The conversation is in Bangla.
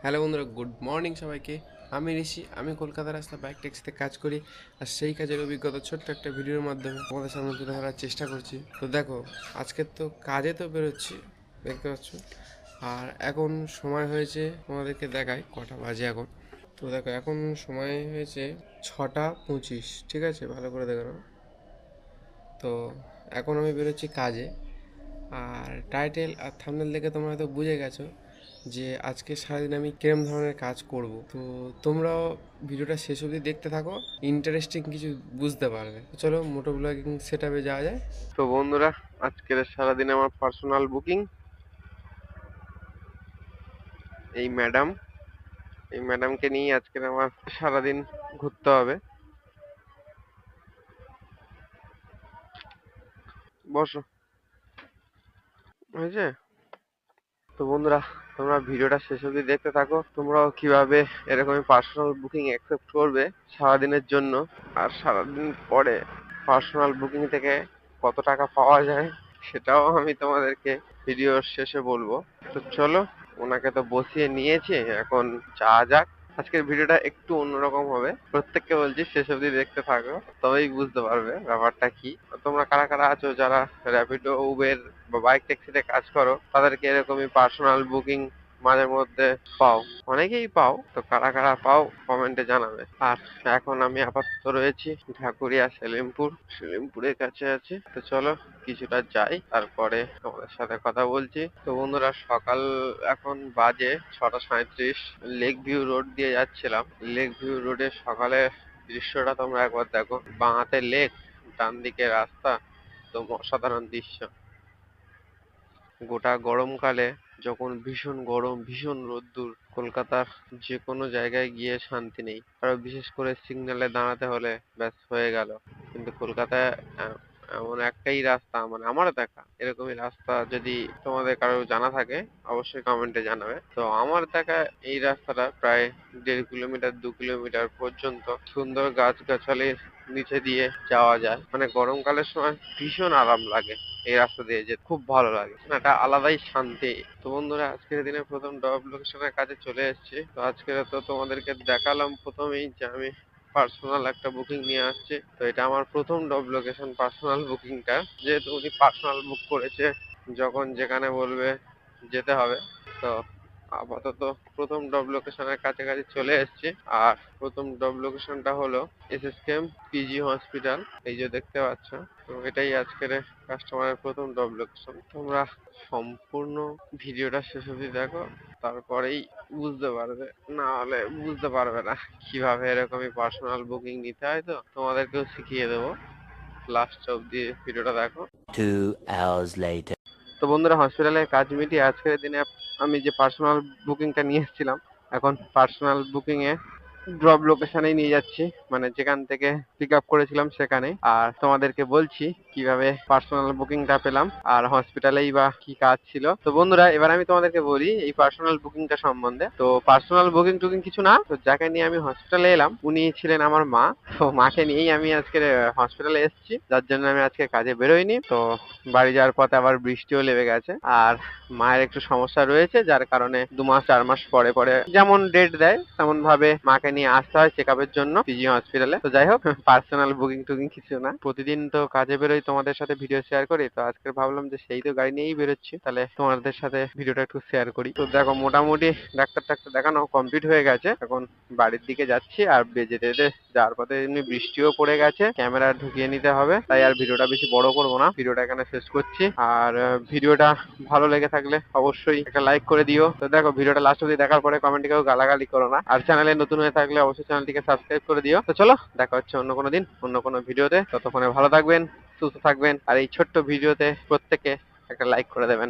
হ্যালো বন্ধুরা, গুড মর্নিং সবাইকে। আমি ঋষি। আমি কলকাতা রাস্তা বাইক ট্যাক্সিতে কাজ করি। আর সেই কাজের অভিজ্ঞতা ছোট্ট একটা ভিডিওর মাধ্যমে তোমাদের সামনে তুলে ধরার চেষ্টা করছি। তো দেখো, আজকে তো কাজে তো বেরোচ্ছি, দেখতে পাচ্ছ। আর এখন সময় হয়েছে, তোমাদেরকে দেখায় কটা বাজে এখন। তো দেখো, এখন সময় হয়েছে 6টা 25, ঠিক আছে? ভালো করে দেখো। তো এখন আমি বেরোচ্ছি কাজে। আর টাইটেল আর থাম্বনেল দেখে তোমরা হয়তো বুঝে গেছো যে আজকে সারাদিন আমি কিরম ধরনের কাজ করব। তো তোমরাও ভিডিওটা শেষ অবধি দেখতে থাকো, ইন্টারেস্টিং কিছু বুঝতে পারবে। তো চলো মোটো ব্লগিং সেট আপে যাওয়া যায়। তো বন্ধুরা, আজকের সারাদিন আমার পার্সোনাল বুকিং। এই ম্যাডাম, এই ম্যাডামকে নিয়ে আজকের আমার সারাদিন ঘুরতে হবে। বসো, হয়েছে? তো বন্ধুরা, তোমরা ভিডিওটা শেষ অবধি দেখতে থাকো। তোমরাও কিভাবে এরকমই পার্সোনাল বুকিং অ্যাকসেপ্ট করবে সারাদিনের জন্য, আর সারাদিন পরে পার্সোনাল বুকিং থেকে কত টাকা পাওয়া যায় সেটাও আমি তোমাদেরকে ভিডিওর শেষে বলবো। তো চলো, ওনাকে তো বসিয়ে নিয়েছি, এখন যাওয়া যাক। আজকের ভিডিওটা একটু অন্যরকম হবে, প্রত্যেককে বলছি শেষ অবধি দেখতে থাকো, তবেই বুঝতে পারবে ব্যাপারটা কি। তোমরা কারা কারা আছো যারা র্যাপিডো, উবের বা বাইক ট্যাক্সিতে কাজ করো, তাদেরকে এরকমই পার্সোনাল বুকিং মাঝে মধ্যে পাও? অনেকেই পাও, তো কারা কারা পাও কমেন্টে জানাবে। আর এখন আমি আপাতত রয়েছি ঢাকুরিয়া সেলিমপুরের কাছে আছি। তো চলো কিছুটা যাই, তারপরে তোমাদের সাথে কথা বলছি। তো বন্ধুরা, সকাল এখন বাজে 6টা 37। লেক ভিউ রোড দিয়ে যাচ্ছিলাম। লেক ভিউ রোডের সকালে দৃশ্যটা তোমরা একবার দেখো। বাঁ হাতে লেক, ডান দিকে রাস্তা, তো অসাধারণ দৃশ্য। গোটা গরমকালে যখন ভীষণ গরম, ভীষণ রোদ্দুর, কলকাতার যে কোনো জায়গায় গিয়ে শান্তি নেই। আরো বিশেষ করে সিগন্যালে দাঁড়াতে হলে ব্যাস হয়ে গেল। কিন্তু কলকাতায় এমন একটাই রাস্তা, মানে আমার দেখা এরকমই রাস্তা, যদি তোমাদের কারো জানা থাকে অবশ্যই কমেন্টে জানাবে। তো আমার দেখা এই রাস্তাটা প্রায় 1.5 কিলোমিটার 2 কিলোমিটার পর্যন্ত সুন্দর গাছগাছালির নিচে দিয়ে যাওয়া যায়। মানে গরমকালের সময় ভীষণ আরাম লাগে এই রাস্তা দিয়ে যেতে, খুব ভালো লাগে, একটা আলাদাই শান্তি। তো বন্ধুরা, আজকের দিনে প্রথম ড্রপ লোকেশনের কাছে চলে এসেছি। তো আজকে তো তোমাদেরকে দেখালাম প্রথমেই যে আমি পার্সোনাল একটা বুকিং নিয়ে আসছি। তো এটা আমার প্রথম ড্রপ লোকেশন, পার্সোনাল বুকিংটা। যেহেতু উনি পার্সোনাল বুক করেছে, যখন যেখানে বলবে যেতে হবে। তো আপাতত প্রথম ড্রপ লোকেশনের কাছাকাছি চলে এসেছি। আর প্রথম ড্রপ লোকেশনটা হলো এসএসকেএম পিজি হসপিটাল, এই যে দেখতে পাচ্ছ। তো এটাই আজকের কাস্টমারের প্রথম ড্রপ লোকেশন। তোমরা সম্পূর্ণ ভিডিওটা শেষ অবধি দেখো, তারপরেই বুঝতে পারবে, না হলে বুঝতে পারবে না কিভাবে এরকমই পার্সোনাল বুকিং নিতে হয়। তো তোমাদেরকেও শিখিয়ে দেবো, লাস্ট অবধি ভিডিওটা দেখো। 2 hours later. তো বন্ধুরা, হসপিটালের কাজ মিটিয়ে আজকের দিনে আমি যে পার্সোনাল বুকিংটা নিয়ে এসেছিলাম, এখন পার্সোনাল বুকিং এ ড্রপ লোকেশনেই নিয়ে যাচ্ছি, মানে যেখান থেকে পিক আপ করেছিলাম সেখানে। আর তোমাদেরকে বলছি কিভাবে পার্সোনাল বুকিংটা পেলাম আর হসপিটালেই বা কি কাজ ছিল। তো বন্ধুরা, এবার আমি তোমাদেরকে বলি এই পার্সোনাল বুকিংটা সম্বন্ধে। তো পার্সোনাল বুকিং টুকিং কিছু না, তো যাকে নিয়ে আমি হসপিটালে এলাম উনি ছিলেন আমার মা। তো মাকে নিয়েই আমি আজকে হসপিটালে এসেছি, যার জন্য আমি আজকে কাজে বেরোইনি। তো বাড়ি যাওয়ার পথে আবার বৃষ্টিও লেগে গেছে। আর মায়ের একটু সমস্যা রয়েছে, যার কারণে 2 মাস 4 মাস পরে পরে যেমন ডেট দেয় তেমন ভাবে মাকে নিয়ে আসতে হয় চেক আপের জন্য পিজি হসপিটালে। তো যাই হোক, পার্সোনাল বুকিং টুকিং কিছু না, প্রতিদিন তো কাজে বেরোই, তোমাদের সাথে ভিডিও শেয়ার করি। তো আজকে ভাবলাম যে সেই তো গাড়ি নিয়েই বেরোচ্ছি, তাহলে তোমাদের সাথে ভিডিওটা একটু শেয়ার করি। তো দেখো, মোটামুটি ডাক্তার টাক্তার দেখানো কমপ্লিট হয়ে গেছে, এখন বাড়ির দিকে যাচ্ছি। আর যেতে যেতে যাওয়ার পথে এমনি বৃষ্টিও পড়ে গেছে, ক্যামেরা ঢুকিয়ে নিতে হবে, তাই আর ভিডিওটা বেশি বড় করবো না, ভিডিওটা এখানে শেষ করছি। আর ভিডিওটা ভালো লেগে থাকলে অবশ্যই একটা লাইক করে দিও। তো দেখো, ভিডিওটা লাস্ট অবধি দেখার পরে কমেন্টে কেউ গালাগালি করো না। আর চ্যানেলে নতুন হয়ে থাকলে অবশ্যই চ্যানেলটিকে সাবস্ক্রাইব করে দিও। তো চলো, দেখা হচ্ছে অন্য কোনো দিন অন্য কোনো ভিডিওতে। ততক্ষণে ভালো থাকবেন, সুস্থ থাকবেন, আর এই ছোট্ট ভিডিওতে প্রত্যেকে একটা লাইক করে দেবেন।